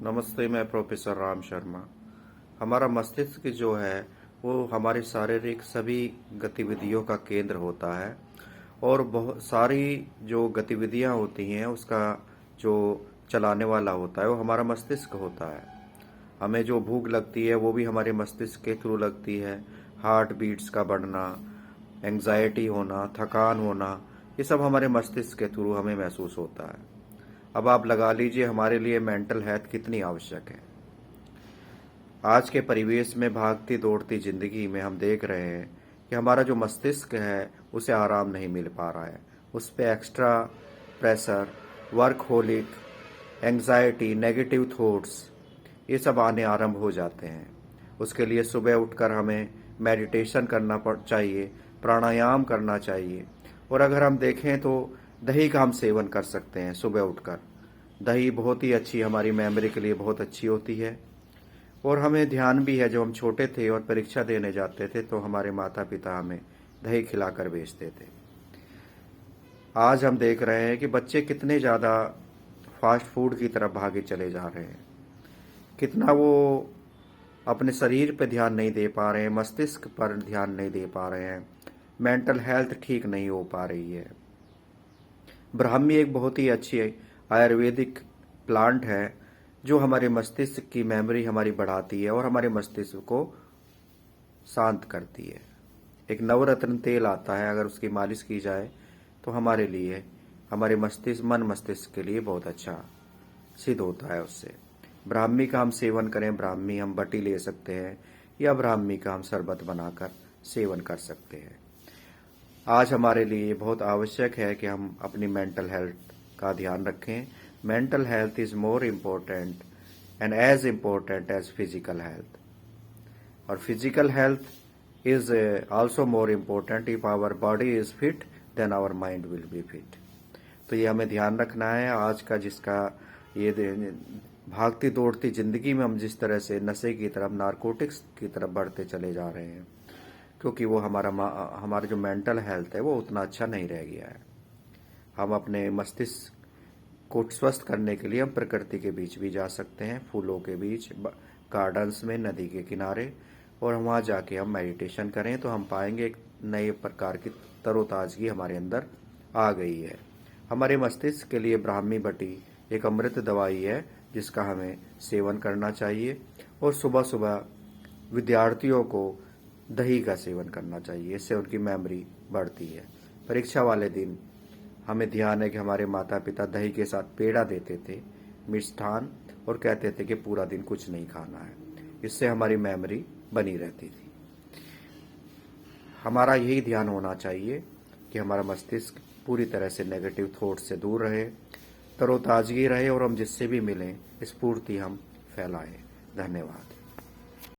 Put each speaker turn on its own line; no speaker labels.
नमस्ते, मैं प्रोफेसर राम शर्मा। हमारा मस्तिष्क जो है वो हमारी शारीरिक सभी गतिविधियों का केंद्र होता है और बहुत सारी जो गतिविधियां होती हैं उसका जो चलाने वाला होता है वो हमारा मस्तिष्क होता है। हमें जो भूख लगती है वो भी हमारे मस्तिष्क के थ्रू लगती है। हार्ट बीट्स का बढ़ना, एंजाइटी होना, थकान होना, ये सब हमारे मस्तिष्क के थ्रू हमें महसूस होता है। अब आप लगा लीजिए हमारे लिए मेंटल हेल्थ कितनी आवश्यक है। आज के परिवेश में भागती दौड़ती जिंदगी में हम देख रहे हैं कि हमारा जो मस्तिष्क है उसे आराम नहीं मिल पा रहा है। उस पर extra pressure, workaholic, anxiety, negative thoughts, ये सब आने आरंभ हो जाते हैं। उसके लिए सुबह उठकर हमें मेडिटेशन करना चाहिए, प्राणायाम करना चाहिए। और अगर हम देखें तो दही का हम सेवन कर सकते हैं सुबह उठकर। दही बहुत ही अच्छी, हमारी मेमोरी के लिए बहुत अच्छी होती है। और हमें ध्यान भी है, जब हम छोटे थे और परीक्षा देने जाते थे तो हमारे माता पिता हमें दही खिलाकर भेजते थे। आज हम देख रहे हैं कि बच्चे कितने ज़्यादा फास्ट फूड की तरफ भागे चले जा रहे हैं। कितना वो अपने शरीर पर ध्यान नहीं दे पा रहे हैं, मस्तिष्क पर ध्यान नहीं दे पा रहे हैं, मेंटल हेल्थ ठीक नहीं हो पा रही है। ब्राह्मी एक बहुत ही अच्छी आयुर्वेदिक प्लांट है जो हमारे मस्तिष्क की मेमोरी हमारी बढ़ाती है और हमारे मस्तिष्क को शांत करती है। एक नवरत्न तेल आता है, अगर उसकी मालिश की जाए तो हमारे लिए, हमारे मन मस्तिष्क के लिए बहुत अच्छा सिद्ध होता है उससे। ब्राह्मी का हम सेवन करें, ब्राह्मी हम बटी ले सकते हैं या ब्राह्मी का हम शरबत बनाकर सेवन कर सकते हैं। आज हमारे लिए बहुत आवश्यक है कि हम अपनी मेंटल हेल्थ का ध्यान रखें। Mental health is more important and as important as physical health. और physical health is also more important. If our body is fit then our mind will be fit. तो ये हमें ध्यान रखना है। आज का जिसका ये भागती दौड़ती जिंदगी में हम जिस तरह से नशे की तरफ, नारकोटिक्स की तरफ बढ़ते चले जा रहे हैं, क्योंकि वो हमारा जो मेंटल हेल्थ है वो उतना अच्छा नहीं रह गया है। हम अपने मस्तिष्क को स्वस्थ करने के लिए हम प्रकृति के बीच भी जा सकते हैं, फूलों के बीच, गार्डन्स में, नदी के किनारे, और वहाँ जाके हम मेडिटेशन करें तो हम पाएंगे एक नए प्रकार की तरोताजगी हमारे अंदर आ गई है। हमारे मस्तिष्क के लिए ब्राह्मी बटी एक अमृत दवाई है जिसका हमें सेवन करना चाहिए। और सुबह सुबह विद्यार्थियों को दही का सेवन करना चाहिए, इससे उनकी मेमोरी बढ़ती है। परीक्षा वाले दिन हमें ध्यान है कि हमारे माता पिता दही के साथ पेड़ा देते थे, मिष्ठान, और कहते थे कि पूरा दिन कुछ नहीं खाना है। इससे हमारी मेमोरी बनी रहती थी। हमारा यही ध्यान होना चाहिए कि हमारा मस्तिष्क पूरी तरह से नेगेटिव थॉट से दूर रहे, तरोताजगी रहे, और हम जिससे भी मिलें स्फूर्ति हम फैलाएं। धन्यवाद।